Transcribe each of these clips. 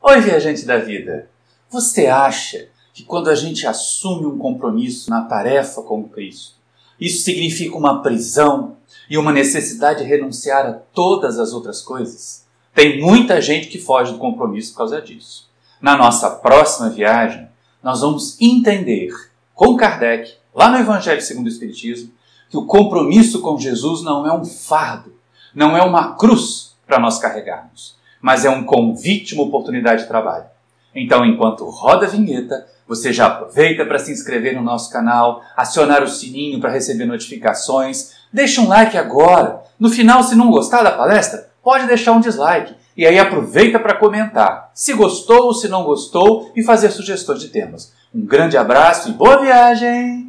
Oi, viajante da vida! Você acha que quando a gente assume um compromisso na tarefa com Cristo, isso significa uma prisão e uma necessidade de renunciar a todas as outras coisas? Tem muita gente que foge do compromisso por causa disso. Na nossa próxima viagem, nós vamos entender com Kardec, lá no Evangelho segundo o Espiritismo, que o compromisso com Jesus não é um fardo, não é uma cruz para nós carregarmos, mas é um convite, uma oportunidade de trabalho. Então, enquanto roda a vinheta, você já aproveita para se inscrever no nosso canal, acionar o sininho para receber notificações, deixa um like agora. No final, se não gostar da palestra, pode deixar um dislike. E aí aproveita para comentar se gostou ou se não gostou e fazer sugestões de temas. Um grande abraço e boa viagem!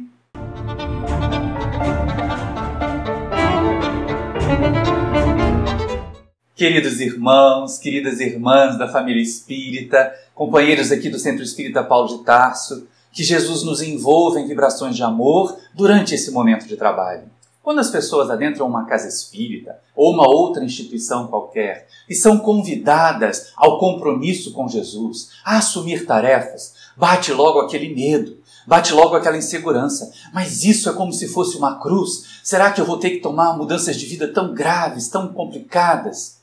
Queridos irmãos, queridas irmãs da família espírita, companheiros aqui do Centro Espírita Paulo de Tarso, que Jesus nos envolva em vibrações de amor durante esse momento de trabalho. Quando as pessoas adentram uma casa espírita ou uma outra instituição qualquer e são convidadas ao compromisso com Jesus, a assumir tarefas, bate logo aquele medo, bate logo aquela insegurança. Mas isso é como se fosse uma cruz? Será que eu vou ter que tomar mudanças de vida tão graves, tão complicadas?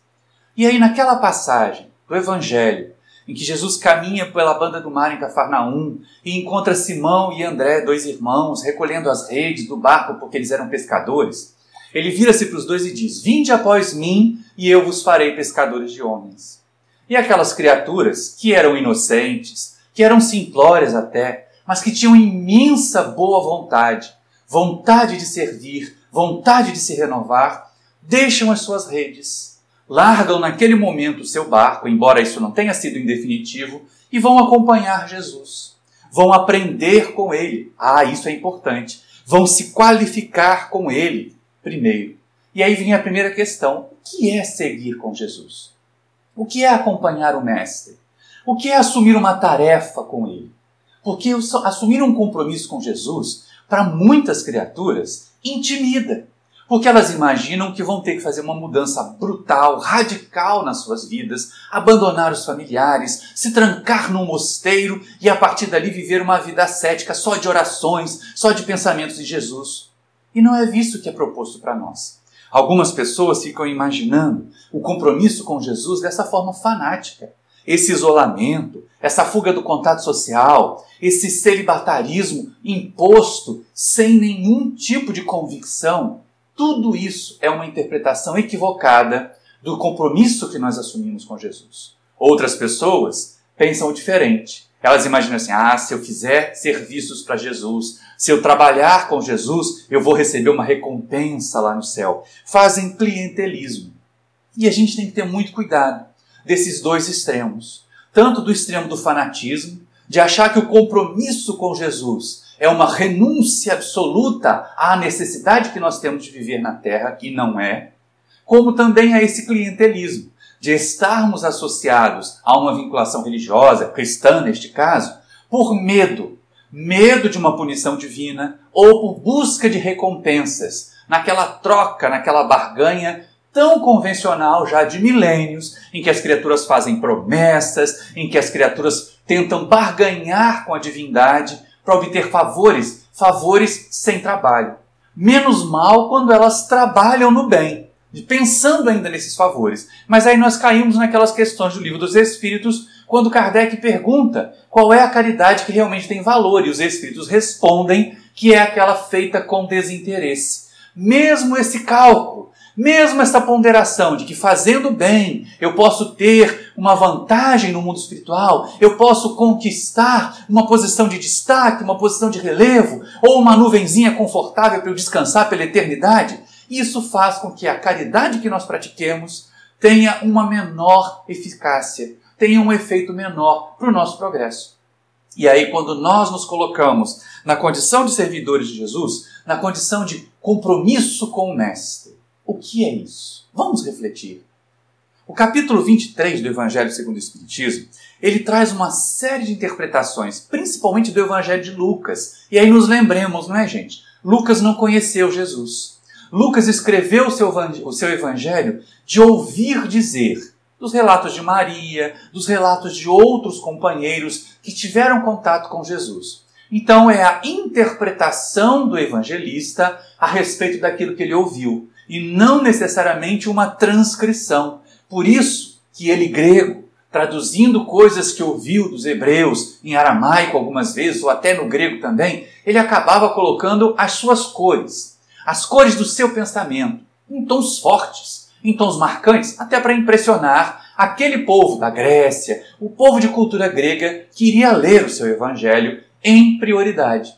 E aí, naquela passagem do Evangelho, em que Jesus caminha pela banda do mar em Cafarnaum e encontra Simão e André, dois irmãos, recolhendo as redes do barco porque eles eram pescadores, ele vira-se para os dois e diz: "Vinde após mim e eu vos farei pescadores de homens." E aquelas criaturas que eram inocentes, que eram simplórias até, mas que tinham imensa boa vontade, vontade de servir, vontade de se renovar, deixam as suas redes, largam naquele momento o seu barco, embora isso não tenha sido em definitivo, e vão acompanhar Jesus. Vão aprender com Ele. Isso é importante. Vão se qualificar com Ele primeiro. E aí vem a primeira questão. O que é seguir com Jesus? O que é acompanhar o Mestre? O que é assumir uma tarefa com Ele? Porque assumir um compromisso com Jesus, para muitas criaturas, intimida. Porque elas imaginam que vão ter que fazer uma mudança brutal, radical nas suas vidas, abandonar os familiares, se trancar num mosteiro e a partir dali viver uma vida ascética só de orações, só de pensamentos em Jesus. E não é isso que é proposto para nós. Algumas pessoas ficam imaginando o compromisso com Jesus dessa forma fanática. Esse isolamento, essa fuga do contato social, esse celibatarismo imposto sem nenhum tipo de convicção. Tudo isso é uma interpretação equivocada do compromisso que nós assumimos com Jesus. Outras pessoas pensam diferente. Elas imaginam assim: se eu fizer serviços para Jesus, se eu trabalhar com Jesus, eu vou receber uma recompensa lá no céu. Fazem clientelismo. E a gente tem que ter muito cuidado desses dois extremos. Tanto do extremo do fanatismo, de achar que o compromisso com Jesus é uma renúncia absoluta à necessidade que nós temos de viver na Terra, e não é, como também a esse clientelismo, de estarmos associados a uma vinculação religiosa, cristã neste caso, por medo de uma punição divina ou por busca de recompensas, naquela troca, naquela barganha tão convencional já de milênios, em que as criaturas fazem promessas, em que as criaturas tentam barganhar com a divindade para obter favores sem trabalho. Menos mal quando elas trabalham no bem, pensando ainda nesses favores. Mas aí nós caímos naquelas questões do Livro dos Espíritos, quando Kardec pergunta qual é a caridade que realmente tem valor, e os Espíritos respondem que é aquela feita com desinteresse. Mesmo esse cálculo, mesmo essa ponderação de que fazendo bem eu posso ter uma vantagem no mundo espiritual, eu posso conquistar uma posição de destaque, uma posição de relevo, ou uma nuvenzinha confortável para eu descansar pela eternidade, isso faz com que a caridade que nós pratiquemos tenha uma menor eficácia, tenha um efeito menor para o nosso progresso. E aí, quando nós nos colocamos na condição de servidores de Jesus, na condição de compromisso com o Mestre, o que é isso? Vamos refletir. O capítulo 23 do Evangelho segundo o Espiritismo, ele traz uma série de interpretações, principalmente do Evangelho de Lucas. E aí nos lembremos, não é, gente? Lucas não conheceu Jesus. Lucas escreveu o seu Evangelho de ouvir dizer dos relatos de Maria, dos relatos de outros companheiros que tiveram contato com Jesus. Então é a interpretação do evangelista a respeito daquilo que ele ouviu, e não necessariamente uma transcrição. Por isso que ele, grego, traduzindo coisas que ouviu dos hebreus em aramaico algumas vezes, ou até no grego também, ele acabava colocando as suas cores, as cores do seu pensamento, em tons fortes, em tons marcantes, até para impressionar aquele povo da Grécia, o povo de cultura grega que iria ler o seu evangelho em prioridade.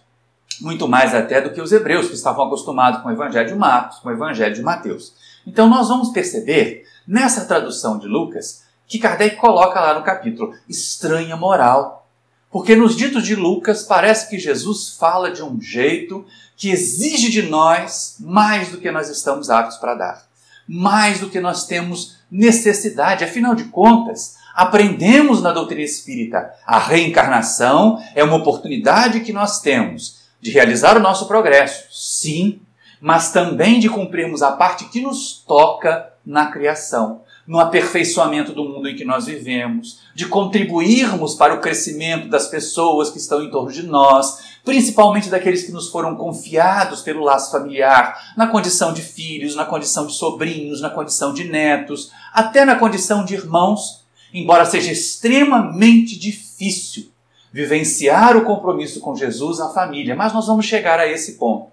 Muito mais até do que os hebreus, que estavam acostumados com o evangelho de Marcos, com o evangelho de Mateus. Então nós vamos perceber, nessa tradução de Lucas, que Kardec coloca lá no capítulo, estranha moral. Porque nos ditos de Lucas parece que Jesus fala de um jeito que exige de nós mais do que nós estamos aptos para dar. Mais do que nós temos necessidade. Afinal de contas, aprendemos na doutrina espírita, a reencarnação é uma oportunidade que nós temos de realizar o nosso progresso, sim, mas também de cumprirmos a parte que nos toca na criação, no aperfeiçoamento do mundo em que nós vivemos, de contribuirmos para o crescimento das pessoas que estão em torno de nós, principalmente daqueles que nos foram confiados pelo laço familiar, na condição de filhos, na condição de sobrinhos, na condição de netos, até na condição de irmãos, embora seja extremamente difícil vivenciar o compromisso com Jesus na família, mas nós vamos chegar a esse ponto.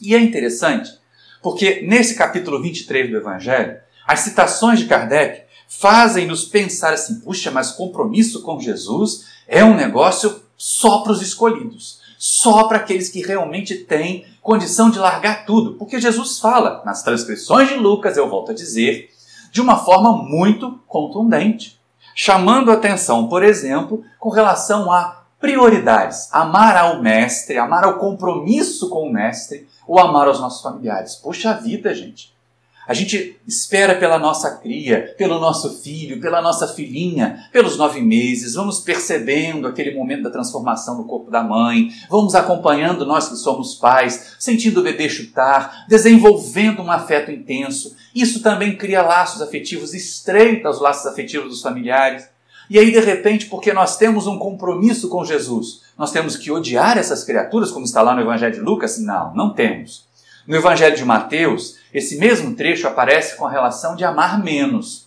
E é interessante, porque nesse capítulo 23 do Evangelho, as citações de Kardec fazem-nos pensar assim, puxa, mas compromisso com Jesus é um negócio só para os escolhidos, só para aqueles que realmente têm condição de largar tudo, porque Jesus fala, nas transcrições de Lucas, eu volto a dizer, de uma forma muito contundente, chamando a atenção, por exemplo, com relação a prioridades, amar ao mestre, amar ao compromisso com o mestre, ou amar aos nossos familiares. Poxa vida, gente! A gente espera pela nossa cria, pelo nosso filho, pela nossa filhinha, pelos 9 meses, vamos percebendo aquele momento da transformação no corpo da mãe, vamos acompanhando nós que somos pais, sentindo o bebê chutar, desenvolvendo um afeto intenso. Isso também cria laços afetivos, estreita os laços afetivos dos familiares. E aí, de repente, porque nós temos um compromisso com Jesus, nós temos que odiar essas criaturas, como está lá no Evangelho de Lucas? Não, não temos. No Evangelho de Mateus, esse mesmo trecho aparece com a relação de amar menos.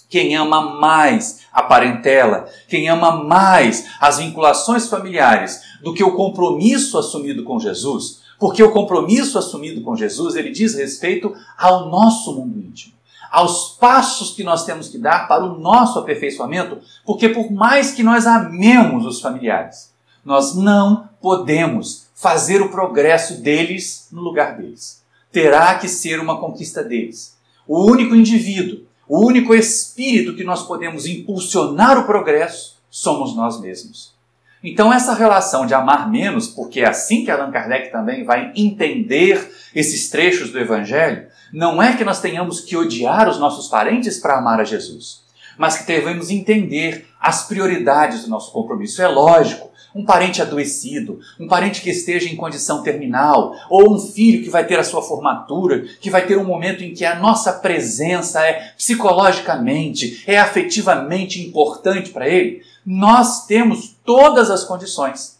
Quem ama mais a parentela, quem ama mais as vinculações familiares do que o compromisso assumido com Jesus, porque o compromisso assumido com Jesus, ele diz respeito ao nosso mundo íntimo, aos passos que nós temos que dar para o nosso aperfeiçoamento, porque por mais que nós amemos os familiares, nós não podemos fazer o progresso deles no lugar deles. Terá que ser uma conquista deles. O único indivíduo, o único espírito que nós podemos impulsionar o progresso somos nós mesmos. Então essa relação de amar menos, porque é assim que Allan Kardec também vai entender esses trechos do Evangelho, não é que nós tenhamos que odiar os nossos parentes para amar a Jesus, mas que devemos entender as prioridades do nosso compromisso. É lógico, um parente adoecido, um parente que esteja em condição terminal, ou um filho que vai ter a sua formatura, que vai ter um momento em que a nossa presença é psicologicamente, é afetivamente importante para ele, nós temos todas as condições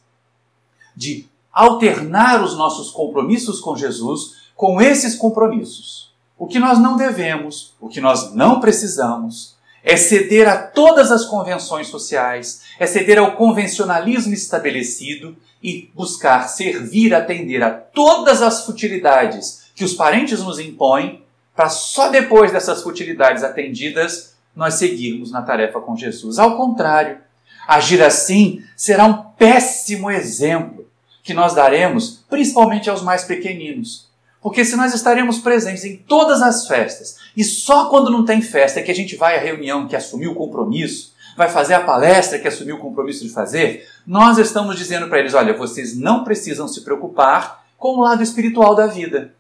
de alternar os nossos compromissos com Jesus com esses compromissos. O que nós não devemos, o que nós não precisamos, é ceder a todas as convenções sociais, é ceder ao convencionalismo estabelecido e buscar servir, atender a todas as futilidades que os parentes nos impõem, para só depois dessas futilidades atendidas, nós seguirmos na tarefa com Jesus. Ao contrário, agir assim será um péssimo exemplo que nós daremos, principalmente aos mais pequeninos. Porque se nós estaremos presentes em todas as festas e só quando não tem festa é que a gente vai à reunião que assumiu o compromisso, vai fazer a palestra que assumiu o compromisso de fazer, nós estamos dizendo para eles, olha, vocês não precisam se preocupar com o lado espiritual da vida.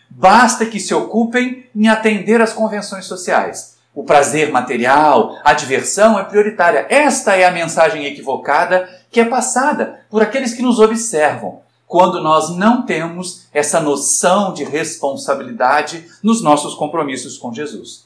Basta que se ocupem em atender às convenções sociais. O prazer material, a diversão é prioritária. Esta é a mensagem equivocada que é passada por aqueles que nos observam, quando nós não temos essa noção de responsabilidade nos nossos compromissos com Jesus.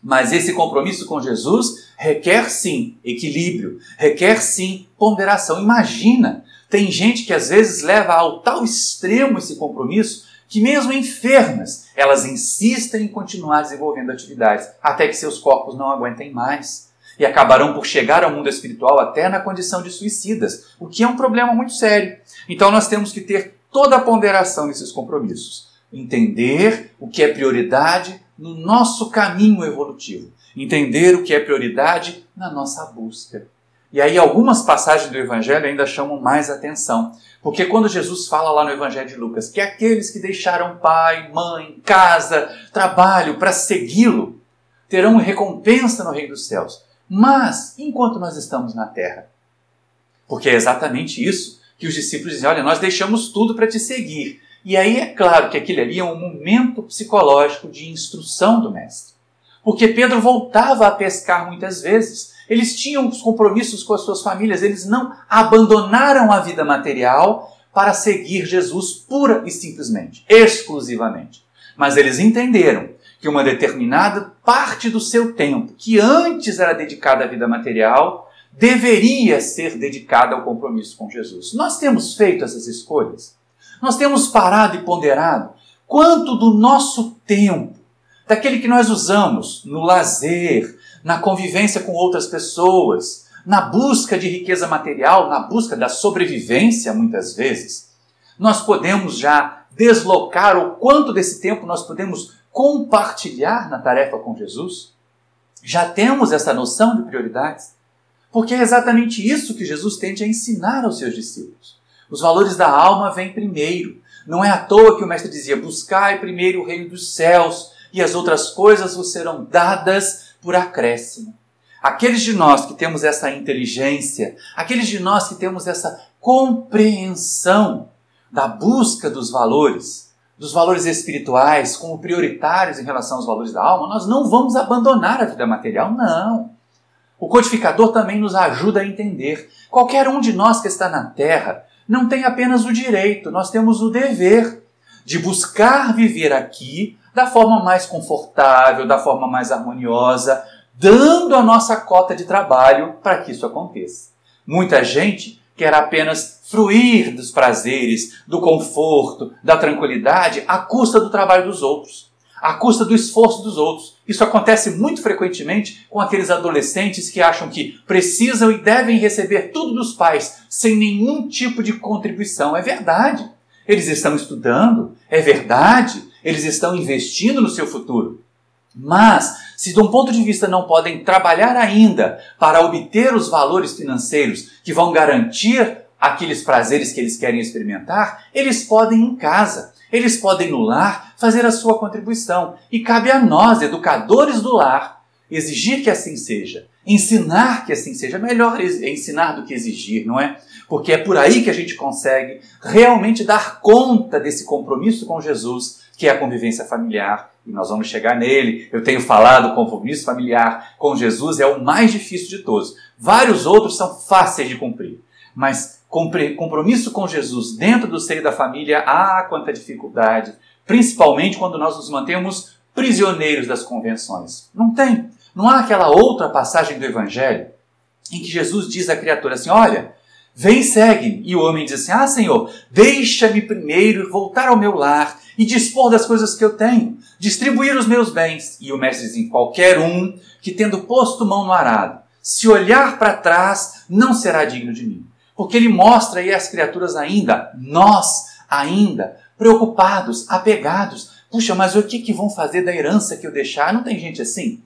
Mas esse compromisso com Jesus requer sim equilíbrio, requer sim ponderação. Imagina, tem gente que às vezes leva ao tal extremo esse compromisso que mesmo enfermas, elas insistem em continuar desenvolvendo atividades até que seus corpos não aguentem mais e acabarão por chegar ao mundo espiritual até na condição de suicidas, o que é um problema muito sério. Então nós temos que ter toda a ponderação nesses compromissos, entender o que é prioridade no nosso caminho evolutivo, entender o que é prioridade na nossa busca. E aí algumas passagens do Evangelho ainda chamam mais atenção, porque quando Jesus fala lá no Evangelho de Lucas que aqueles que deixaram pai, mãe, casa, trabalho para segui-lo, terão recompensa no reino dos céus. Mas, enquanto nós estamos na terra, porque é exatamente isso que os discípulos dizem, olha, nós deixamos tudo para te seguir. E aí é claro que aquele ali é um momento psicológico de instrução do mestre. Porque Pedro voltava a pescar muitas vezes. Eles tinham os compromissos com as suas famílias, eles não abandonaram a vida material para seguir Jesus pura e simplesmente, exclusivamente. Mas eles entenderam que uma determinada parte do seu tempo, que antes era dedicada à vida material, deveria ser dedicada ao compromisso com Jesus. Nós temos feito essas escolhas? Nós temos parado e ponderado quanto do nosso tempo, daquele que nós usamos no lazer, na convivência com outras pessoas, na busca de riqueza material, na busca da sobrevivência, muitas vezes, nós podemos já deslocar o quanto desse tempo nós podemos compartilhar na tarefa com Jesus? Já temos essa noção de prioridades? Porque é exatamente isso que Jesus tende a ensinar aos seus discípulos. Os valores da alma vêm primeiro. Não é à toa que o mestre dizia, buscai primeiro o reino dos céus e as outras coisas vos serão dadas por acréscimo. Aqueles de nós que temos essa inteligência, aqueles de nós que temos essa compreensão da busca dos valores espirituais como prioritários em relação aos valores da alma, nós não vamos abandonar a vida material, não. O codificador também nos ajuda a entender. Qualquer um de nós que está na Terra não tem apenas o direito, nós temos o dever de buscar viver aqui da forma mais confortável, da forma mais harmoniosa, dando a nossa cota de trabalho para que isso aconteça. Muita gente quer apenas fruir dos prazeres, do conforto, da tranquilidade, à custa do trabalho dos outros, à custa do esforço dos outros. Isso acontece muito frequentemente com aqueles adolescentes que acham que precisam e devem receber tudo dos pais, sem nenhum tipo de contribuição. É verdade. Eles estão estudando, é verdade. Eles estão investindo no seu futuro. Mas, se de um ponto de vista não podem trabalhar ainda para obter os valores financeiros que vão garantir aqueles prazeres que eles querem experimentar, eles podem em casa, eles podem no lar fazer a sua contribuição. E cabe a nós, educadores do lar, exigir que assim seja, ensinar que assim seja. Melhor ensinar do que exigir, não é? Porque é por aí que a gente consegue realmente dar conta desse compromisso com Jesus, que é a convivência familiar, e nós vamos chegar nele. Eu tenho falado, o compromisso familiar com Jesus é o mais difícil de todos. Vários outros são fáceis de cumprir, mas compromisso com Jesus dentro do seio da família, quanta dificuldade, principalmente quando nós nos mantemos prisioneiros das convenções. Não há aquela outra passagem do Evangelho em que Jesus diz à criatura assim, olha, vem, segue-me. E o homem diz assim, Senhor, deixa-me primeiro voltar ao meu lar e dispor das coisas que eu tenho, distribuir os meus bens. E o mestre diz, qualquer um que tendo posto mão no arado, se olhar para trás, não será digno de mim. Porque ele mostra aí as criaturas nós ainda, preocupados, apegados. Puxa, mas o que vão fazer da herança que eu deixar? Não tem gente assim?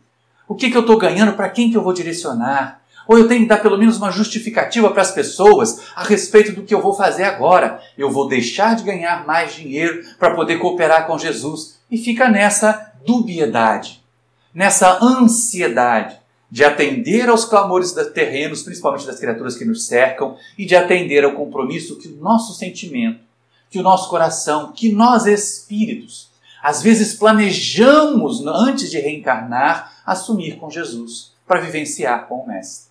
O que eu estou ganhando? Para quem que eu vou direcionar? Ou eu tenho que dar pelo menos uma justificativa para as pessoas a respeito do que eu vou fazer agora. Eu vou deixar de ganhar mais dinheiro para poder cooperar com Jesus. E fica nessa dubiedade, nessa ansiedade de atender aos clamores dos terrenos, principalmente das criaturas que nos cercam, e de atender ao compromisso que o nosso sentimento, que o nosso coração, que nós espíritos, às vezes planejamos, antes de reencarnar, assumir com Jesus, para vivenciar com o Mestre.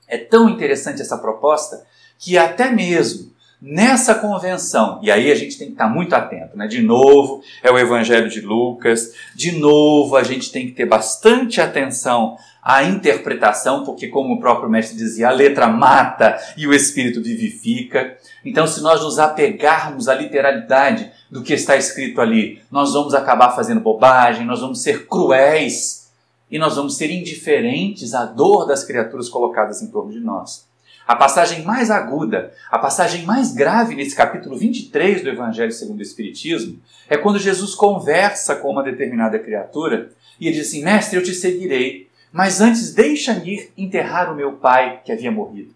É tão interessante essa proposta que até mesmo nessa convenção, e aí a gente tem que estar muito atento, né? De novo, é o Evangelho de Lucas, de novo a gente tem que ter bastante atenção à interpretação, porque como o próprio mestre dizia, a letra mata e o Espírito vivifica. Então, se nós nos apegarmos à literalidade do que está escrito ali, nós vamos acabar fazendo bobagem, nós vamos ser cruéis e nós vamos ser indiferentes à dor das criaturas colocadas em torno de nós. A passagem mais aguda, a passagem mais grave nesse capítulo 23 do Evangelho segundo o Espiritismo é quando Jesus conversa com uma determinada criatura e ele diz assim: mestre, eu te seguirei, mas antes deixa-me ir enterrar o meu pai que havia morrido.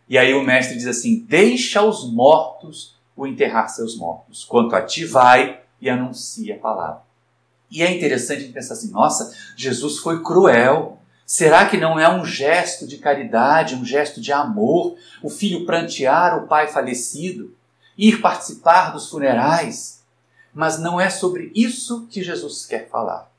E aí o mestre diz assim: deixa os mortos o enterrar seus mortos. Quanto a ti, vai e anuncia a palavra. E é interessante a gente pensar assim: nossa, Jesus foi cruel. Será que não é um gesto de caridade, um gesto de amor, o filho prantear o pai falecido, ir participar dos funerais? Mas não é sobre isso que Jesus quer falar.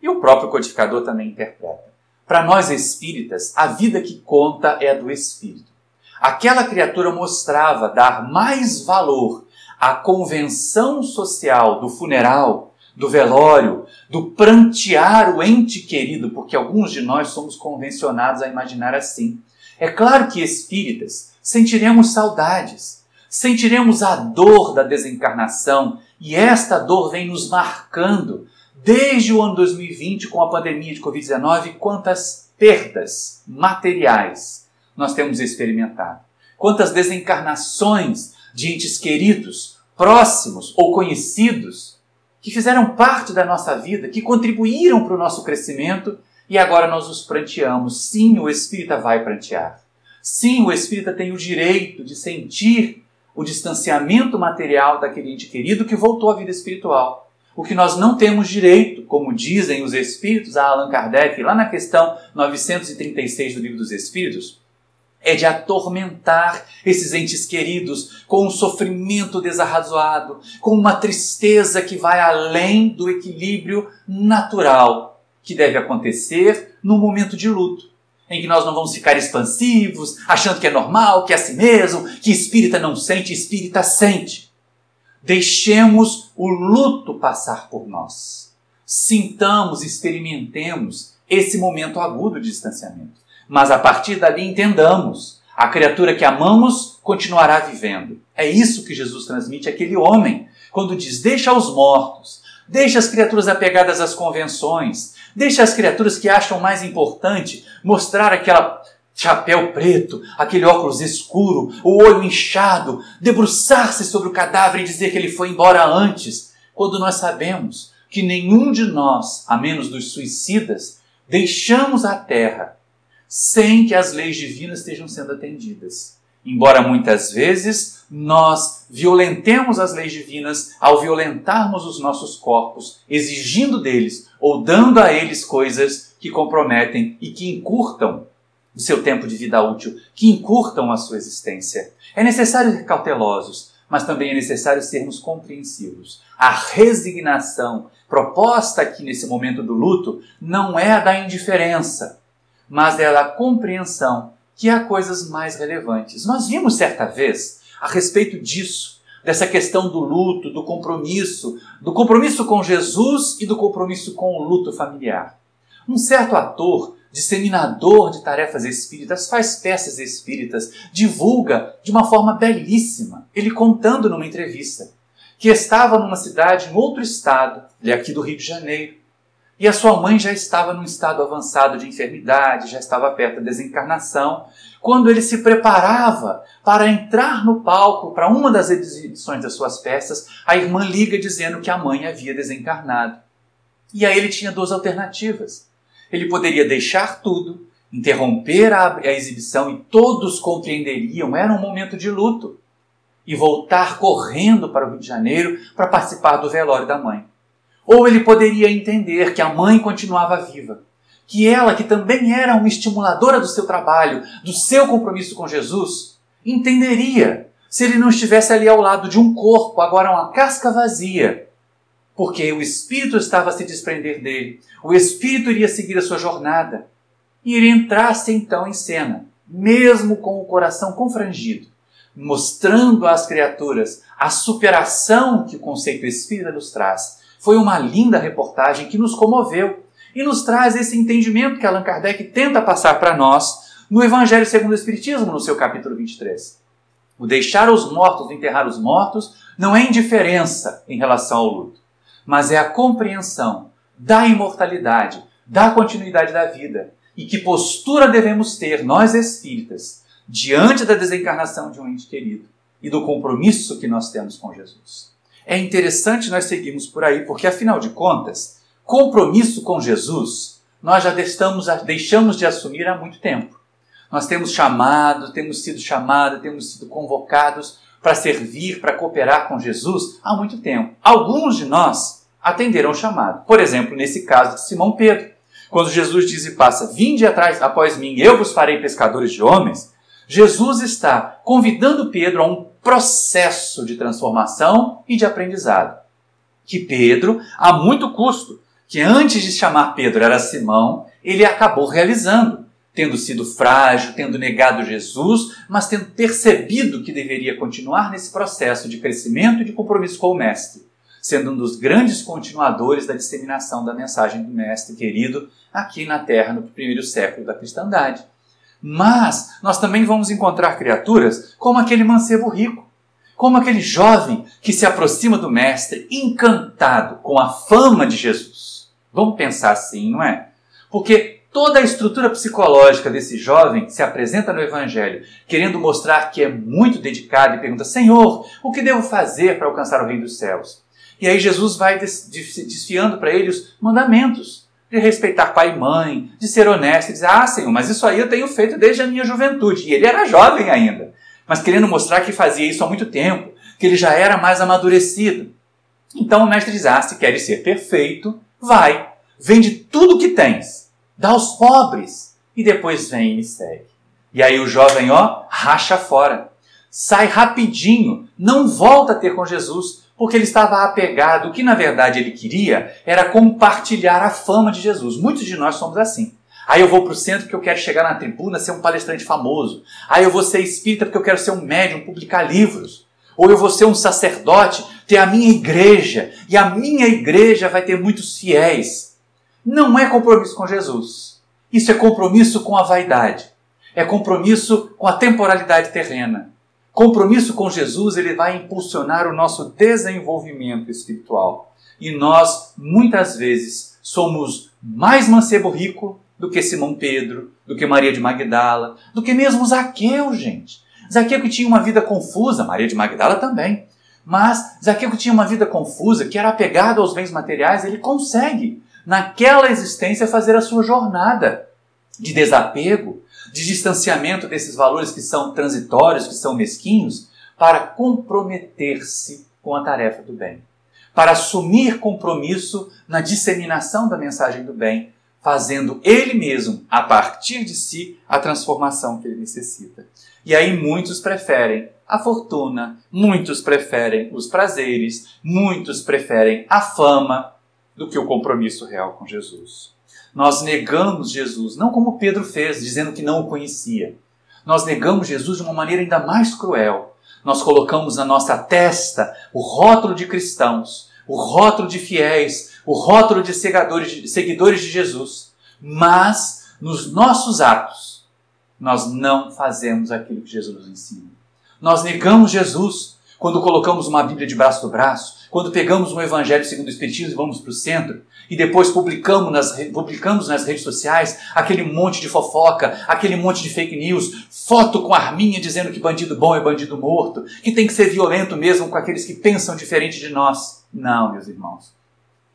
E o próprio codificador também interpreta. Para nós espíritas, a vida que conta é a do espírito. Aquela criatura mostrava dar mais valor à convenção social do funeral, do velório, do prantear o ente querido, porque alguns de nós somos convencionados a imaginar assim. É claro que espíritas sentiremos saudades, sentiremos a dor da desencarnação, e esta dor vem nos marcando desde o ano 2020 com a pandemia de Covid-19, quantas perdas materiais nós temos experimentado, quantas desencarnações de entes queridos, próximos ou conhecidos, que fizeram parte da nossa vida, que contribuíram para o nosso crescimento, e agora nós os pranteamos. Sim, o espírita vai prantear. Sim, o espírita tem o direito de sentir o distanciamento material daquele ente querido que voltou à vida espiritual. O que nós não temos direito, como dizem os espíritos, a Allan Kardec, lá na questão 936 do Livro dos Espíritos, é de atormentar esses entes queridos com um sofrimento desarrazoado, com uma tristeza que vai além do equilíbrio natural que deve acontecer no momento de luto, em que nós não vamos ficar expansivos, achando que é normal, que é assim mesmo, que espírita não sente, espírita sente. Deixemos o luto passar por nós. Sintamos, experimentemos esse momento agudo de distanciamento. Mas a partir dali entendamos, a criatura que amamos continuará vivendo. É isso que Jesus transmite àquele homem, quando diz: deixa os mortos, deixa as criaturas apegadas às convenções, deixa as criaturas que acham mais importante mostrar aquela chapéu preto, aquele óculos escuro, o olho inchado, debruçar-se sobre o cadáver e dizer que ele foi embora antes, quando nós sabemos que nenhum de nós, a menos dos suicidas, deixamos a terra sem que as leis divinas estejam sendo atendidas. Embora muitas vezes nós violentemos as leis divinas ao violentarmos os nossos corpos, exigindo deles ou dando a eles coisas que comprometem e que encurtam o seu tempo de vida útil, que encurtam a sua existência. É necessário ser cautelosos, mas também é necessário sermos compreensivos. A resignação proposta aqui nesse momento do luto não é a da indiferença, mas é da compreensão que há coisas mais relevantes. Nós vimos certa vez a respeito disso, dessa questão do luto, do compromisso com Jesus e do compromisso com o luto familiar. Um certo ator, disseminador de tarefas espíritas, faz peças espíritas, divulga de uma forma belíssima, ele contando numa entrevista, que estava numa cidade, em outro estado, ele é aqui do Rio de Janeiro, e a sua mãe já estava num estado avançado de enfermidade, já estava perto da desencarnação. Quando ele se preparava para entrar no palco para uma das exibições das suas peças, a irmã liga dizendo que a mãe havia desencarnado. E aí ele tinha duas alternativas. Ele poderia deixar tudo, interromper a exibição, e todos compreenderiam, era um momento de luto, e voltar correndo para o Rio de Janeiro para participar do velório da mãe. Ou ele poderia entender que a mãe continuava viva, que ela, que também era uma estimuladora do seu trabalho, do seu compromisso com Jesus, entenderia se ele não estivesse ali ao lado de um corpo, agora uma casca vazia, porque o espírito estava a se desprender dele, o espírito iria seguir a sua jornada, e ele entrasse então em cena, mesmo com o coração confrangido, mostrando às criaturas a superação que o conceito espírita nos traz. Foi uma linda reportagem que nos comoveu e nos traz esse entendimento que Allan Kardec tenta passar para nós no Evangelho segundo o Espiritismo, no seu capítulo 23. O deixar os mortos, o enterrar os mortos, não é indiferença em relação ao luto, mas é a compreensão da imortalidade, da continuidade da vida. E que postura devemos ter, nós espíritas, diante da desencarnação de um ente querido e do compromisso que nós temos com Jesus. É interessante nós seguirmos por aí, porque afinal de contas, compromisso com Jesus, nós já deixamos de assumir há muito tempo. Nós temos sido convocados para servir, para cooperar com Jesus há muito tempo. Alguns de nós atenderam o chamado. Por exemplo, nesse caso de Simão Pedro, quando Jesus diz e passa, vinde atrás após mim, eu vos farei pescadores de homens, Jesus está convidando Pedro a um processo de transformação e de aprendizado. Que Pedro, a muito custo, que antes de chamar Pedro era Simão, ele acabou realizando, tendo sido frágil, tendo negado Jesus, mas tendo percebido que deveria continuar nesse processo de crescimento e de compromisso com o Mestre, sendo um dos grandes continuadores da disseminação da mensagem do Mestre querido aqui na Terra no primeiro século da cristandade. Mas nós também vamos encontrar criaturas como aquele mancebo rico, como aquele jovem que se aproxima do Mestre encantado com a fama de Jesus. Vamos pensar assim, não é? Porque toda a estrutura psicológica desse jovem se apresenta no Evangelho, querendo mostrar que é muito dedicado e pergunta, Senhor, o que devo fazer para alcançar o reino dos céus? E aí Jesus vai desfiando para ele os mandamentos, de respeitar pai e mãe, de ser honesto, e dizer, Senhor, mas isso aí eu tenho feito desde a minha juventude. E ele era jovem ainda, mas querendo mostrar que fazia isso há muito tempo, que ele já era mais amadurecido. Então o mestre diz, se queres ser perfeito, vai, vende tudo o que tens, dá aos pobres, e depois vem e me segue. E aí o jovem, racha fora, sai rapidinho, não volta a ter com Jesus, porque ele estava apegado. O que na verdade ele queria era compartilhar a fama de Jesus. Muitos de nós somos assim. Aí eu vou para o centro porque eu quero chegar na tribuna, ser um palestrante famoso. Aí eu vou ser espírita porque eu quero ser um médium, publicar livros. Ou eu vou ser um sacerdote, ter a minha igreja. E a minha igreja vai ter muitos fiéis. Não é compromisso com Jesus. Isso é compromisso com a vaidade. É compromisso com a temporalidade terrena. Compromisso com Jesus, ele vai impulsionar o nosso desenvolvimento espiritual. E nós, muitas vezes, somos mais mancebo rico do que Simão Pedro, do que Maria de Magdala, do que mesmo Zaqueu, gente. Zaqueu que tinha uma vida confusa, Maria de Magdala também. Mas Zaqueu que tinha uma vida confusa, que era apegado aos bens materiais, ele consegue, naquela existência, fazer a sua jornada de desapego, de distanciamento desses valores que são transitórios, que são mesquinhos, para comprometer-se com a tarefa do bem, para assumir compromisso na disseminação da mensagem do bem, fazendo ele mesmo, a partir de si, a transformação que ele necessita. E aí muitos preferem a fortuna, muitos preferem os prazeres, muitos preferem a fama do que o compromisso real com Jesus. Nós negamos Jesus, não como Pedro fez, dizendo que não o conhecia. Nós negamos Jesus de uma maneira ainda mais cruel. Nós colocamos na nossa testa o rótulo de cristãos, o rótulo de fiéis, o rótulo de seguidores de Jesus. Mas, nos nossos atos, nós não fazemos aquilo que Jesus nos ensina. Nós negamos Jesus quando colocamos uma Bíblia debaixo do braço, quando pegamos um Evangelho segundo o Espiritismo e vamos para o centro, e depois publicamos nas redes sociais aquele monte de fofoca, aquele monte de fake news, foto com arminha dizendo que bandido bom é bandido morto, que tem que ser violento mesmo com aqueles que pensam diferente de nós. Não, meus irmãos.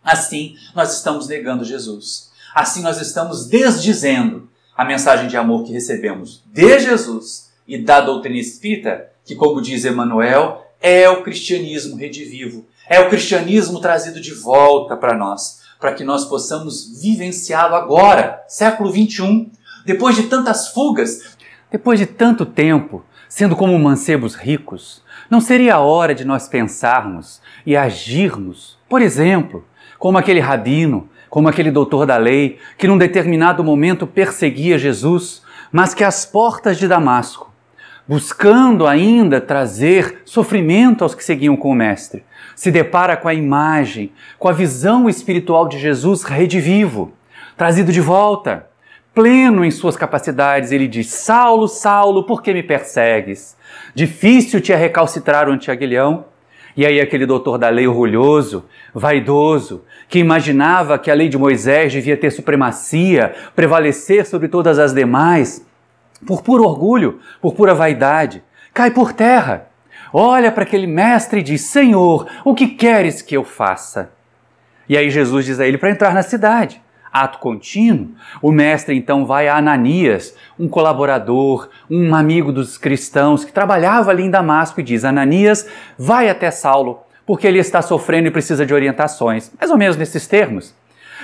Assim nós estamos negando Jesus. Assim nós estamos desdizendo a mensagem de amor que recebemos de Jesus e da doutrina espírita, que, como diz Emmanuel, é o cristianismo redivivo, é o cristianismo trazido de volta para nós, para que nós possamos vivenciá-lo agora, século XXI, depois de tantas fugas, depois de tanto tempo, sendo como mancebos ricos. Não seria a hora de nós pensarmos e agirmos, por exemplo, como aquele rabino, como aquele doutor da lei, que num determinado momento perseguia Jesus, mas que às portas de Damasco, buscando ainda trazer sofrimento aos que seguiam com o Mestre, se depara com a imagem, com a visão espiritual de Jesus redivivo, trazido de volta, pleno em suas capacidades. Ele diz: Saulo, Saulo, por que me persegues? Difícil te é recalcitrar o anti-aguilhão. E aí aquele doutor da lei orgulhoso, vaidoso, que imaginava que a lei de Moisés devia ter supremacia, prevalecer sobre todas as demais, por puro orgulho, por pura vaidade, cai por terra. Olha para aquele mestre e diz: Senhor, o que queres que eu faça? E aí Jesus diz a ele para entrar na cidade. Ato contínuo, o mestre então vai a Ananias, um colaborador, um amigo dos cristãos que trabalhava ali em Damasco, e diz: Ananias, vai até Saulo, porque ele está sofrendo e precisa de orientações. Mais ou menos nesses termos.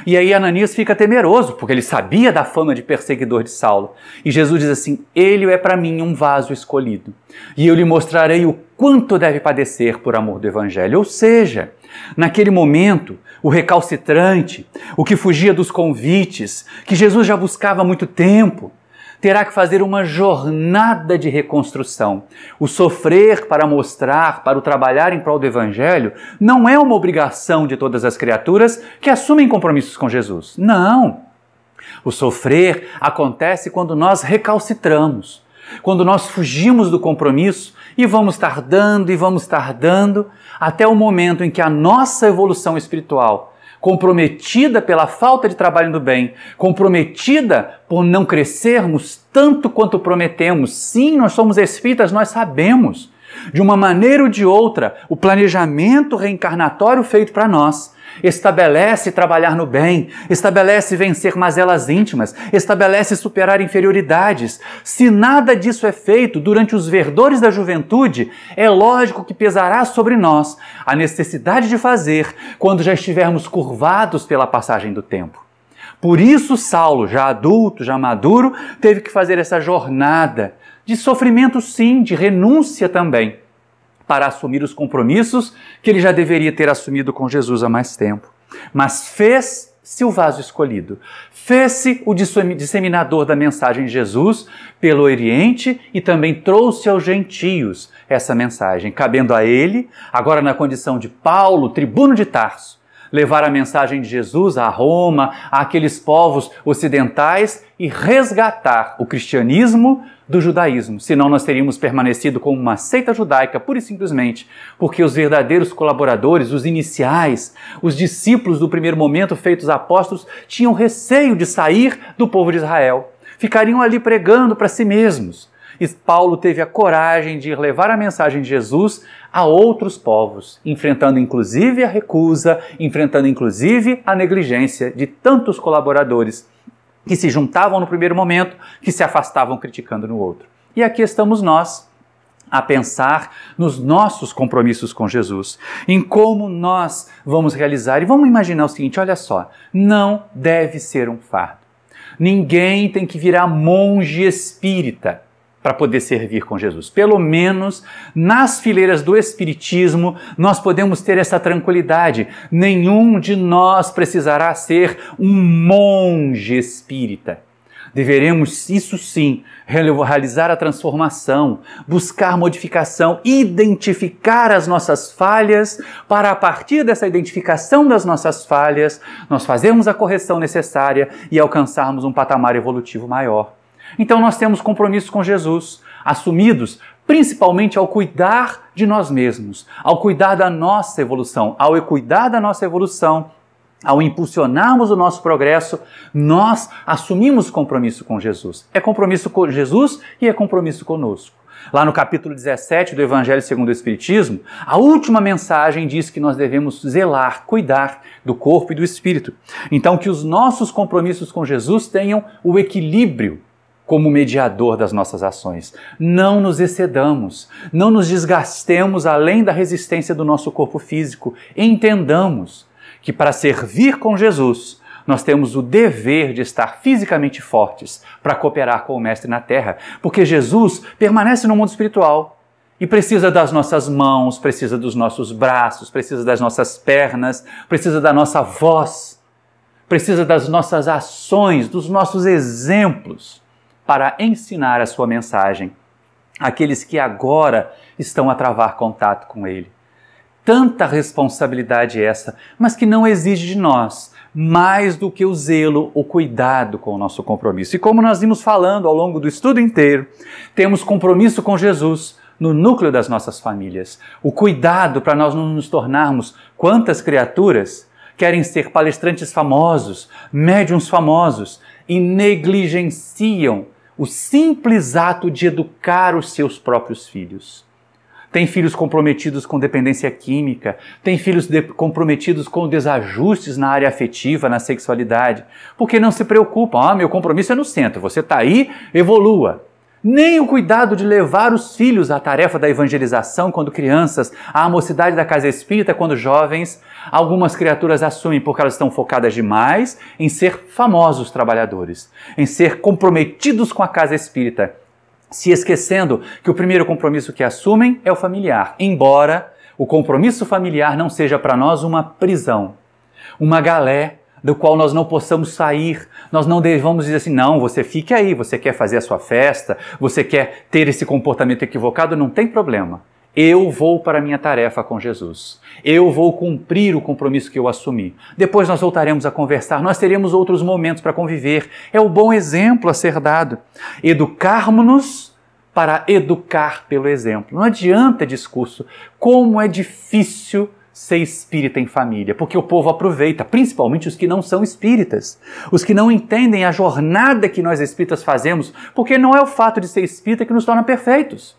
E aí Ananias fica temeroso, porque ele sabia da fama de perseguidor de Saulo. E Jesus diz assim: ele é para mim um vaso escolhido, e eu lhe mostrarei o quanto deve padecer por amor do Evangelho. Ou seja, naquele momento, o recalcitrante, o que fugia dos convites, que Jesus já buscava há muito tempo, terá que fazer uma jornada de reconstrução. O sofrer para mostrar, para o trabalhar em prol do Evangelho, não é uma obrigação de todas as criaturas que assumem compromissos com Jesus. Não! O sofrer acontece quando nós recalcitramos, quando nós fugimos do compromisso e vamos tardando, até o momento em que a nossa evolução espiritual, comprometida pela falta de trabalho no bem, comprometida por não crescermos tanto quanto prometemos. Sim, nós somos espíritas, nós sabemos, de uma maneira ou de outra, o planejamento reencarnatório feito para nós estabelece trabalhar no bem, estabelece vencer mazelas íntimas, estabelece superar inferioridades. Se nada disso é feito durante os verdores da juventude, é lógico que pesará sobre nós a necessidade de fazer quando já estivermos curvados pela passagem do tempo. Por isso Saulo, já adulto, já maduro, teve que fazer essa jornada de sofrimento, sim, de renúncia também, para assumir os compromissos que ele já deveria ter assumido com Jesus há mais tempo. Mas fez-se o vaso escolhido, fez-se o disseminador da mensagem de Jesus pelo Oriente e também trouxe aos gentios essa mensagem, cabendo a ele, agora na condição de Paulo, tribuno de Tarso, levar a mensagem de Jesus a Roma, àqueles povos ocidentais e resgatar o cristianismo do judaísmo. Senão nós teríamos permanecido como uma seita judaica, pura e simplesmente porque os verdadeiros colaboradores, os iniciais, os discípulos do primeiro momento feitos apóstolos, tinham receio de sair do povo de Israel. Ficariam ali pregando para si mesmos. E Paulo teve a coragem de ir levar a mensagem de Jesus a outros povos, enfrentando inclusive a recusa, enfrentando inclusive a negligência de tantos colaboradores que se juntavam no primeiro momento, que se afastavam criticando no outro. E aqui estamos nós, a pensar nos nossos compromissos com Jesus, em como nós vamos realizar. E vamos imaginar o seguinte, olha só, não deve ser um fardo. Ninguém tem que virar monge espírita para poder servir com Jesus. Pelo menos nas fileiras do Espiritismo nós podemos ter essa tranquilidade. Nenhum de nós precisará ser um monge espírita. Deveremos, isso sim, realizar a transformação, buscar modificação, identificar as nossas falhas, para a partir dessa identificação das nossas falhas, nós fazermos a correção necessária e alcançarmos um patamar evolutivo maior. Então nós temos compromissos com Jesus, assumidos principalmente ao cuidar de nós mesmos, ao cuidar da nossa evolução. Ao cuidar da nossa evolução, ao impulsionarmos o nosso progresso, nós assumimos compromisso com Jesus. É compromisso com Jesus e é compromisso conosco. Lá no capítulo 17 do Evangelho segundo o Espiritismo, a última mensagem diz que nós devemos zelar, cuidar do corpo e do espírito. Então que os nossos compromissos com Jesus tenham o equilíbrio como mediador das nossas ações. Não nos excedamos, não nos desgastemos além da resistência do nosso corpo físico. Entendamos que para servir com Jesus, nós temos o dever de estar fisicamente fortes para cooperar com o Mestre na Terra, porque Jesus permanece no mundo espiritual e precisa das nossas mãos, precisa dos nossos braços, precisa das nossas pernas, precisa da nossa voz, precisa das nossas ações, dos nossos exemplos, para ensinar a sua mensagem aqueles que agora estão a travar contato com Ele. Tanta responsabilidade essa, mas que não exige de nós mais do que o zelo, o cuidado com o nosso compromisso. E como nós vimos falando ao longo do estudo inteiro, temos compromisso com Jesus no núcleo das nossas famílias. O cuidado para nós não nos tornarmos quantas criaturas querem ser palestrantes famosos, médiuns famosos e negligenciam o simples ato de educar os seus próprios filhos. Tem filhos comprometidos com dependência química, tem filhos comprometidos com desajustes na área afetiva, na sexualidade, porque não se preocupam. Meu compromisso é no centro, você está aí, evolua. Nem o cuidado de levar os filhos à tarefa da evangelização quando crianças, à mocidade da casa espírita quando jovens, algumas criaturas assumem porque elas estão focadas demais em ser famosos trabalhadores, em ser comprometidos com a casa espírita, se esquecendo que o primeiro compromisso que assumem é o familiar, embora o compromisso familiar não seja para nós uma prisão, uma galé do qual nós não possamos sair. Nós não devemos dizer assim, não, você fique aí, você quer fazer a sua festa, você quer ter esse comportamento equivocado, não tem problema. Eu vou para a minha tarefa com Jesus. Eu vou cumprir o compromisso que eu assumi. Depois nós voltaremos a conversar, nós teremos outros momentos para conviver. É o bom exemplo a ser dado. Educarmos-nos para educar pelo exemplo. Não adianta discurso. Como é difícil ser espírita em família, porque o povo aproveita, principalmente os que não são espíritas, os que não entendem a jornada que nós espíritas fazemos, porque não é o fato de ser espírita que nos torna perfeitos.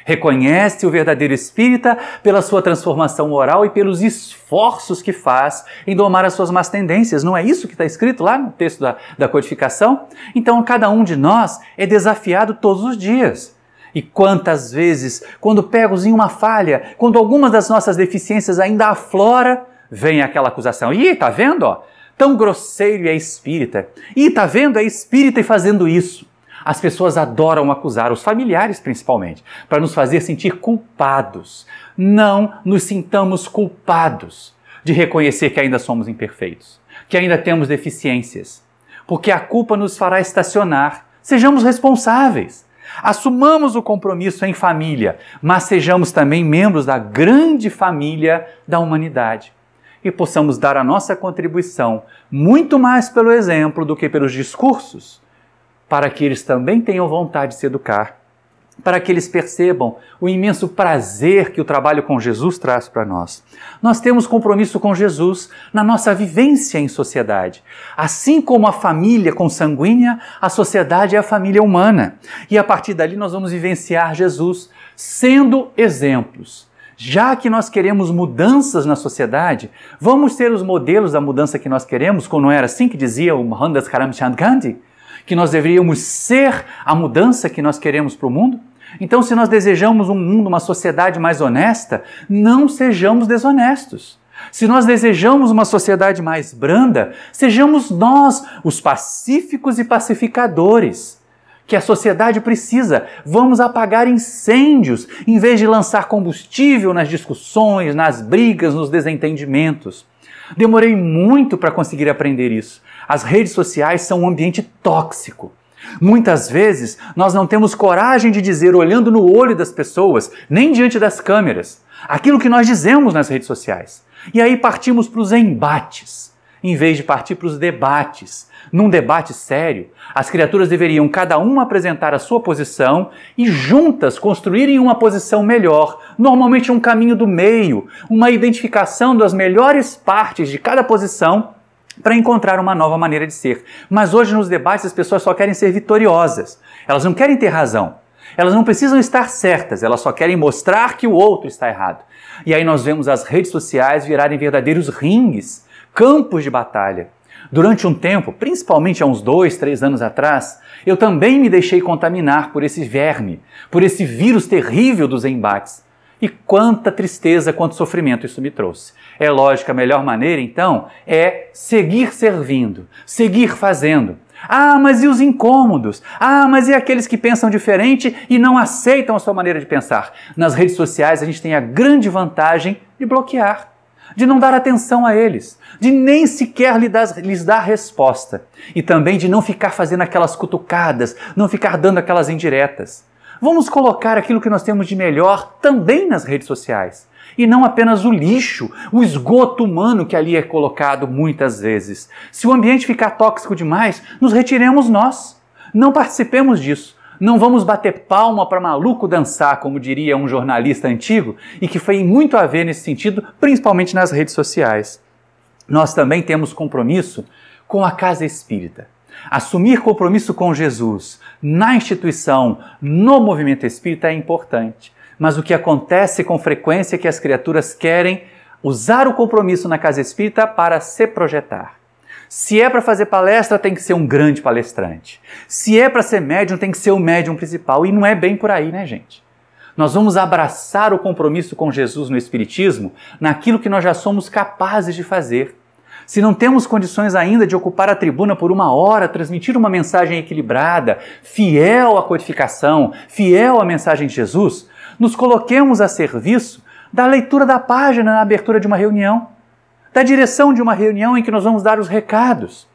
Reconhece o verdadeiro espírita pela sua transformação moral e pelos esforços que faz em domar as suas más tendências. Não é isso que está escrito lá no texto da codificação? Então, cada um de nós é desafiado todos os dias. E quantas vezes, quando pegos em uma falha, quando algumas das nossas deficiências ainda aflora, vem aquela acusação. Ih, tá vendo? Ó, tão grosseiro é espírita. Ih, tá vendo? É espírita e fazendo isso. As pessoas adoram acusar, os familiares principalmente, para nos fazer sentir culpados. Não nos sintamos culpados de reconhecer que ainda somos imperfeitos, que ainda temos deficiências, porque a culpa nos fará estacionar. Sejamos responsáveis. Assumamos o compromisso em família, mas sejamos também membros da grande família da humanidade e possamos dar a nossa contribuição muito mais pelo exemplo do que pelos discursos, para que eles também tenham vontade de se educar, para que eles percebam o imenso prazer que o trabalho com Jesus traz para nós. Nós temos compromisso com Jesus na nossa vivência em sociedade. Assim como a família consanguínea, a sociedade é a família humana. E a partir dali nós vamos vivenciar Jesus sendo exemplos. Já que nós queremos mudanças na sociedade, vamos ser os modelos da mudança que nós queremos, como não era assim que dizia o Mohandas Karamchand Gandhi? Que nós deveríamos ser a mudança que nós queremos para o mundo? Então, se nós desejamos um mundo, uma sociedade mais honesta, não sejamos desonestos. Se nós desejamos uma sociedade mais branda, sejamos nós os pacíficos e pacificadores que a sociedade precisa. Vamos apagar incêndios em vez de lançar combustível nas discussões, nas brigas, nos desentendimentos. Demorei muito para conseguir aprender isso. As redes sociais são um ambiente tóxico. Muitas vezes nós não temos coragem de dizer, olhando no olho das pessoas, nem diante das câmeras, aquilo que nós dizemos nas redes sociais. E aí partimos para os embates, em vez de partir para os debates. Num debate sério, as criaturas deveriam cada uma apresentar a sua posição e juntas construírem uma posição melhor, normalmente um caminho do meio, uma identificação das melhores partes de cada posição para encontrar uma nova maneira de ser. Mas hoje nos debates as pessoas só querem ser vitoriosas, elas não querem ter razão, elas não precisam estar certas, elas só querem mostrar que o outro está errado. E aí nós vemos as redes sociais virarem verdadeiros ringues, campos de batalha. Durante um tempo, principalmente há uns 2, 3 anos atrás, eu também me deixei contaminar por esse verme, por esse vírus terrível dos embates. E quanta tristeza, quanto sofrimento isso me trouxe. É lógico, a melhor maneira, então, é seguir servindo, seguir fazendo. Ah, mas e os incômodos? Ah, mas e aqueles que pensam diferente e não aceitam a sua maneira de pensar? Nas redes sociais a gente tem a grande vantagem de bloquear, de não dar atenção a eles, de nem sequer lhes dar resposta e também de não ficar fazendo aquelas cutucadas, não ficar dando aquelas indiretas. Vamos colocar aquilo que nós temos de melhor também nas redes sociais. E não apenas o lixo, o esgoto humano que ali é colocado muitas vezes. Se o ambiente ficar tóxico demais, nos retiremos nós. Não participemos disso. Não vamos bater palma para maluco dançar, como diria um jornalista antigo, e que foi muito a ver nesse sentido, principalmente nas redes sociais. Nós também temos compromisso com a casa espírita. Assumir compromisso com Jesus na instituição, no movimento espírita é importante. Mas o que acontece com frequência é que as criaturas querem usar o compromisso na casa espírita para se projetar. Se é para fazer palestra, tem que ser um grande palestrante. Se é para ser médium, tem que ser o médium principal. E não é bem por aí, né, gente? Nós vamos abraçar o compromisso com Jesus no Espiritismo naquilo que nós já somos capazes de fazer. Se não temos condições ainda de ocupar a tribuna por 1 hora, transmitir uma mensagem equilibrada, fiel à codificação, fiel à mensagem de Jesus, nos coloquemos a serviço da leitura da página na abertura de uma reunião, da direção de uma reunião em que nós vamos dar os recados.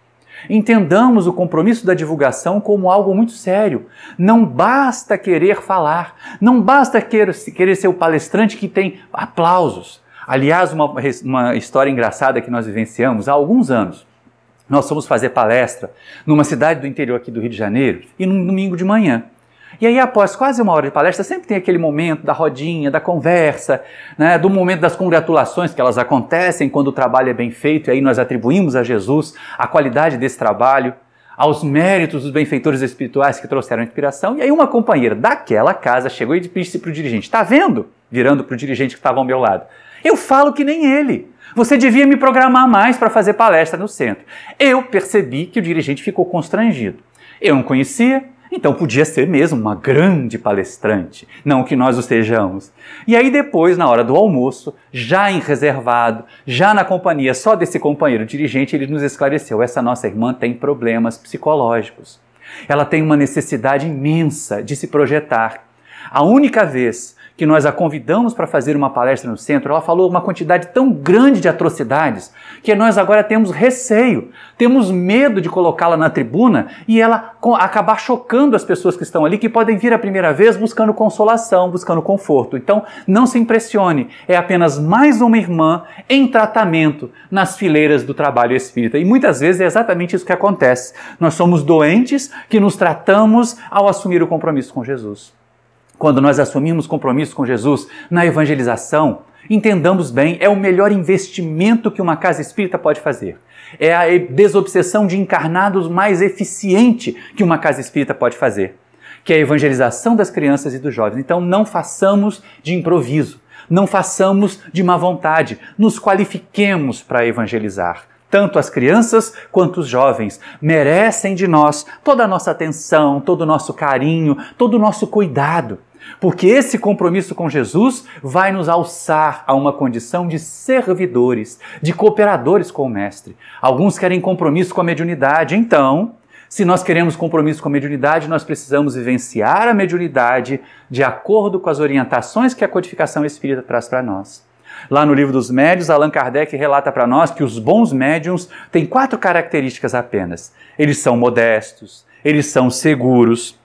Entendamos o compromisso da divulgação como algo muito sério. Não basta querer falar, não basta querer ser o palestrante que tem aplausos. Aliás, uma história engraçada que nós vivenciamos há alguns anos. Nós fomos fazer palestra numa cidade do interior aqui do Rio de Janeiro e num domingo de manhã. E aí, após quase 1 hora de palestra, sempre tem aquele momento da rodinha, da conversa, né, do momento das congratulações, que elas acontecem quando o trabalho é bem feito, e aí nós atribuímos a Jesus a qualidade desse trabalho, aos méritos dos benfeitores espirituais que trouxeram a inspiração. E aí uma companheira daquela casa chegou e disse para o dirigente: "Tá vendo?", virando para o dirigente que estava ao meu lado, "eu falo que nem ele. Você devia me programar mais para fazer palestra no centro." Eu percebi que o dirigente ficou constrangido. Eu não conhecia, então podia ser mesmo uma grande palestrante, não que nós o sejamos. E aí depois, na hora do almoço, já em reservado, já na companhia só desse companheiro dirigente, ele nos esclareceu: essa nossa irmã tem problemas psicológicos. Ela tem uma necessidade imensa de se projetar. A única vez que nós a convidamos para fazer uma palestra no centro, ela falou uma quantidade tão grande de atrocidades que nós agora temos receio, temos medo de colocá-la na tribuna e ela acabar chocando as pessoas que estão ali, que podem vir a primeira vez buscando consolação, buscando conforto. Então, não se impressione, é apenas mais uma irmã em tratamento nas fileiras do trabalho espírita. E muitas vezes é exatamente isso que acontece. Nós somos doentes que nos tratamos ao assumir o compromisso com Jesus. Quando nós assumimos compromisso com Jesus na evangelização, entendamos bem, é o melhor investimento que uma casa espírita pode fazer. É a desobsessão de encarnados mais eficiente que uma casa espírita pode fazer, que é a evangelização das crianças e dos jovens. Então não façamos de improviso, não façamos de má vontade, nos qualifiquemos para evangelizar. Tanto as crianças quanto os jovens merecem de nós toda a nossa atenção, todo o nosso carinho, todo o nosso cuidado. Porque esse compromisso com Jesus vai nos alçar a uma condição de servidores, de cooperadores com o Mestre. Alguns querem compromisso com a mediunidade. Então, se nós queremos compromisso com a mediunidade, nós precisamos vivenciar a mediunidade de acordo com as orientações que a codificação espírita traz para nós. Lá no Livro dos Médiuns, Allan Kardec relata para nós que os bons médiuns têm 4 características apenas. Eles são modestos, eles são seguros,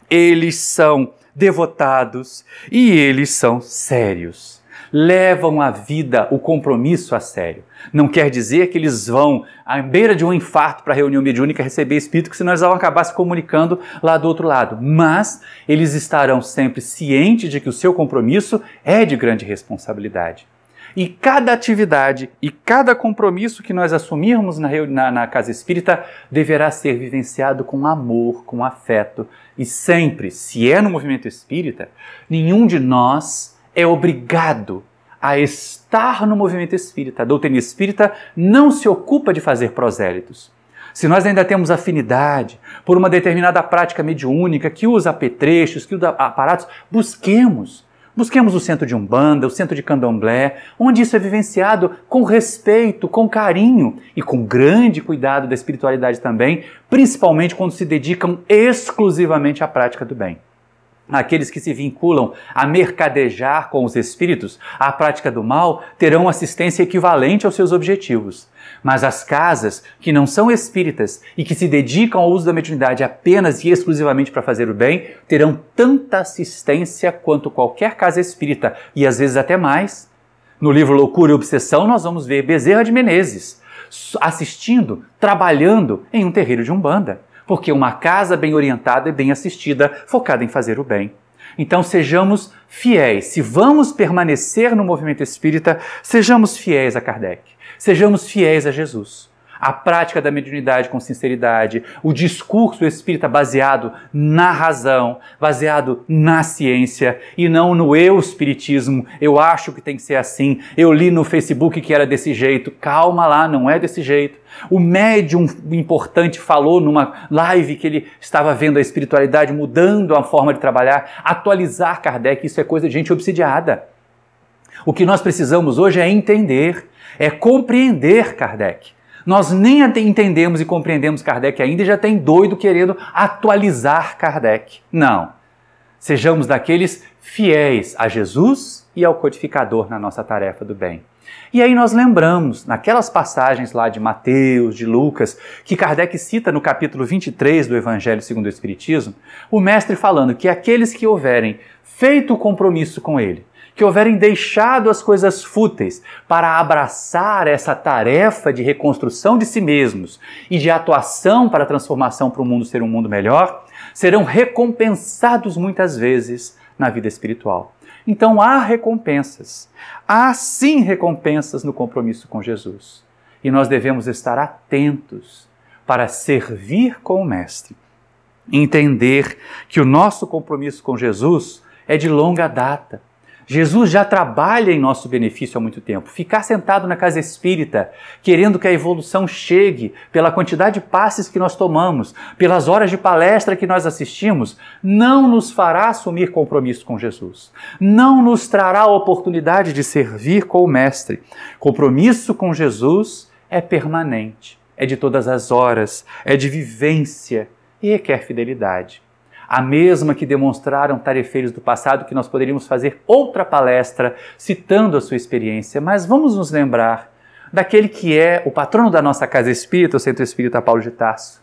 eles são devotados e eles são sérios. Levam a vida, o compromisso a sério. Não quer dizer que eles vão à beira de um infarto para a reunião mediúnica receber espírito, que senão eles vão acabar se comunicando lá do outro lado. Mas eles estarão sempre cientes de que o seu compromisso é de grande responsabilidade. E cada atividade e cada compromisso que nós assumirmos na casa espírita deverá ser vivenciado com amor, com afeto. E sempre, se é no movimento espírita, nenhum de nós é obrigado a estar no movimento espírita. A doutrina espírita não se ocupa de fazer prosélitos. Se nós ainda temos afinidade por uma determinada prática mediúnica que usa apetrechos, que usa aparatos, busquemos o centro de Umbanda, o centro de Candomblé, onde isso é vivenciado com respeito, com carinho e com grande cuidado da espiritualidade também, principalmente quando se dedicam exclusivamente à prática do bem. Aqueles que se vinculam a mercadejar com os espíritos, à prática do mal, terão assistência equivalente aos seus objetivos. Mas as casas que não são espíritas e que se dedicam ao uso da mediunidade apenas e exclusivamente para fazer o bem, terão tanta assistência quanto qualquer casa espírita, e às vezes até mais. No livro Loucura e Obsessão, nós vamos ver Bezerra de Menezes assistindo, trabalhando em um terreiro de Umbanda. Porque uma casa bem orientada e bem assistida, focada em fazer o bem. Então sejamos fiéis. Se vamos permanecer no movimento espírita, sejamos fiéis a Kardec. Sejamos fiéis a Jesus. A prática da mediunidade com sinceridade, o discurso espírita baseado na razão, baseado na ciência e não no eu-espiritismo. Eu acho que tem que ser assim, eu li no Facebook que era desse jeito. Calma lá, não é desse jeito. O médium importante falou numa live que ele estava vendo a espiritualidade mudando a forma de trabalhar, atualizar Kardec, isso é coisa de gente obsidiada. O que nós precisamos hoje é entender, é compreender Kardec. Nós nem entendemos e compreendemos Kardec ainda e já tem doido querendo atualizar Kardec. Não. Sejamos daqueles fiéis a Jesus e ao codificador na nossa tarefa do bem. E aí nós lembramos, naquelas passagens lá de Mateus, de Lucas, que Kardec cita no capítulo 23 do Evangelho segundo o Espiritismo, o mestre falando que aqueles que houverem feito o compromisso com ele, que houverem deixado as coisas fúteis para abraçar essa tarefa de reconstrução de si mesmos e de atuação para a transformação para o mundo ser um mundo melhor, serão recompensados muitas vezes na vida espiritual. Então há recompensas, há sim recompensas no compromisso com Jesus. E nós devemos estar atentos para servir com o Mestre. Entender que o nosso compromisso com Jesus é de longa data. Jesus já trabalha em nosso benefício há muito tempo. Ficar sentado na casa espírita, querendo que a evolução chegue pela quantidade de passes que nós tomamos, pelas horas de palestra que nós assistimos, não nos fará assumir compromisso com Jesus. Não nos trará a oportunidade de servir com o Mestre. Compromisso com Jesus é permanente, é de todas as horas, é de vivência e requer fidelidade. A mesma que demonstraram tarefeiros do passado, que nós poderíamos fazer outra palestra citando a sua experiência, mas vamos nos lembrar daquele que é o patrono da nossa casa espírita, o Centro Espírita Paulo de Tarso.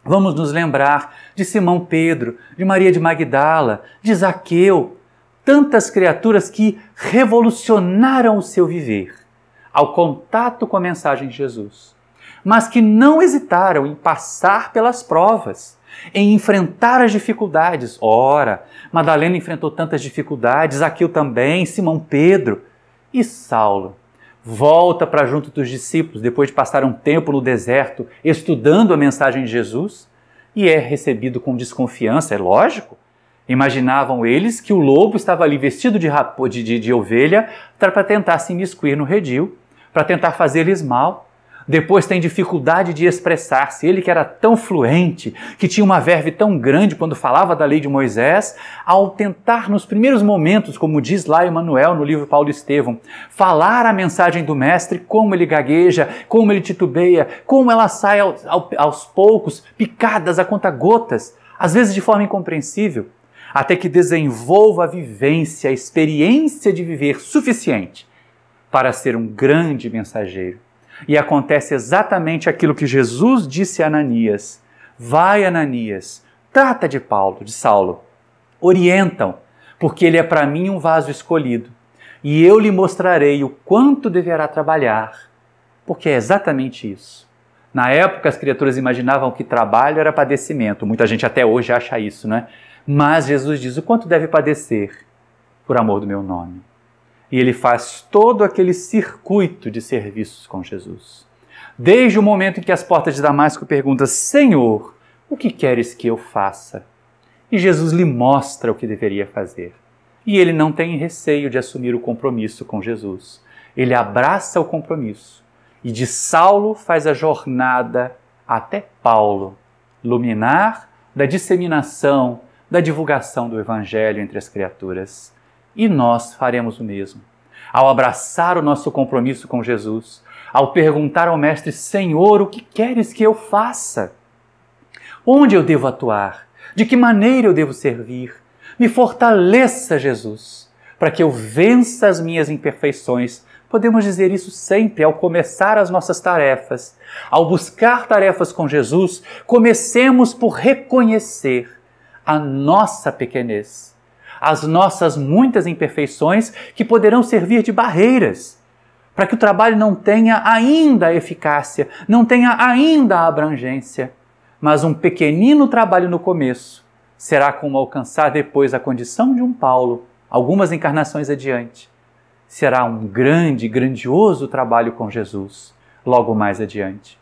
Vamos nos lembrar de Simão Pedro, de Maria de Magdala, de Zaqueu, tantas criaturas que revolucionaram o seu viver ao contato com a mensagem de Jesus, mas que não hesitaram em passar pelas provas, em enfrentar as dificuldades. Ora, Madalena enfrentou tantas dificuldades, Zaqueu também, Simão Pedro. E Saulo volta para junto dos discípulos, depois de passar um tempo no deserto, estudando a mensagem de Jesus, e é recebido com desconfiança, é lógico. Imaginavam eles que o lobo estava ali vestido de ovelha para tentar se imiscuir no redil, para tentar fazer-lhes mal. Depois tem dificuldade de expressar-se. Ele que era tão fluente, que tinha uma verve tão grande quando falava da lei de Moisés, ao tentar nos primeiros momentos, como diz lá Emmanuel no livro Paulo Estevão, falar a mensagem do Mestre, como ele gagueja, como ele titubeia, como ela sai aos poucos, picadas a conta-gotas, às vezes de forma incompreensível, até que desenvolva a vivência, a experiência de viver suficiente para ser um grande mensageiro. E acontece exatamente aquilo que Jesus disse a Ananias. Vai, Ananias, trata de Saulo, orientam, porque ele é para mim um vaso escolhido. E eu lhe mostrarei o quanto deverá trabalhar, porque é exatamente isso. Na época as criaturas imaginavam que trabalho era padecimento. Muita gente até hoje acha isso, né? Mas Jesus diz o quanto deve padecer por amor do meu nome. E ele faz todo aquele circuito de serviços com Jesus. Desde o momento em que as portas de Damasco perguntam: Senhor, o que queres que eu faça? E Jesus lhe mostra o que deveria fazer. E ele não tem receio de assumir o compromisso com Jesus. Ele abraça o compromisso. E de Saulo faz a jornada até Paulo, luminar da disseminação, da divulgação do Evangelho entre as criaturas. E nós faremos o mesmo. Ao abraçar o nosso compromisso com Jesus, ao perguntar ao Mestre: Senhor, o que queres que eu faça? Onde eu devo atuar? De que maneira eu devo servir? Me fortaleça, Jesus, para que eu vença as minhas imperfeições. Podemos dizer isso sempre ao começar as nossas tarefas. Ao buscar tarefas com Jesus, comecemos por reconhecer a nossa pequenez, as nossas muitas imperfeições que poderão servir de barreiras, para que o trabalho não tenha ainda a eficácia, não tenha ainda a abrangência. Mas um pequenino trabalho no começo será como alcançar depois a condição de um Paulo, algumas encarnações adiante. Será um grande, grandioso trabalho com Jesus, logo mais adiante.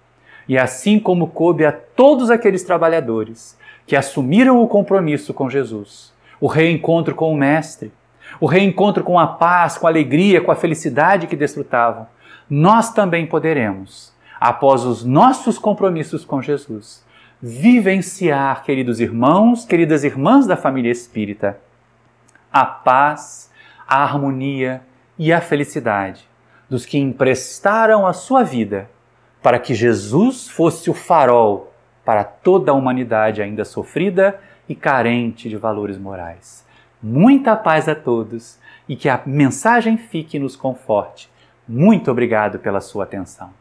E assim como coube a todos aqueles trabalhadores que assumiram o compromisso com Jesus, o reencontro com o Mestre, o reencontro com a paz, com a alegria, com a felicidade que desfrutavam, nós também poderemos, após os nossos compromissos com Jesus, vivenciar, queridos irmãos, queridas irmãs da família espírita, a paz, a harmonia e a felicidade dos que emprestaram a sua vida para que Jesus fosse o farol para toda a humanidade ainda sofrida e carente de valores morais. Muita paz a todos e que a mensagem fique e nos conforte. Muito obrigado pela sua atenção.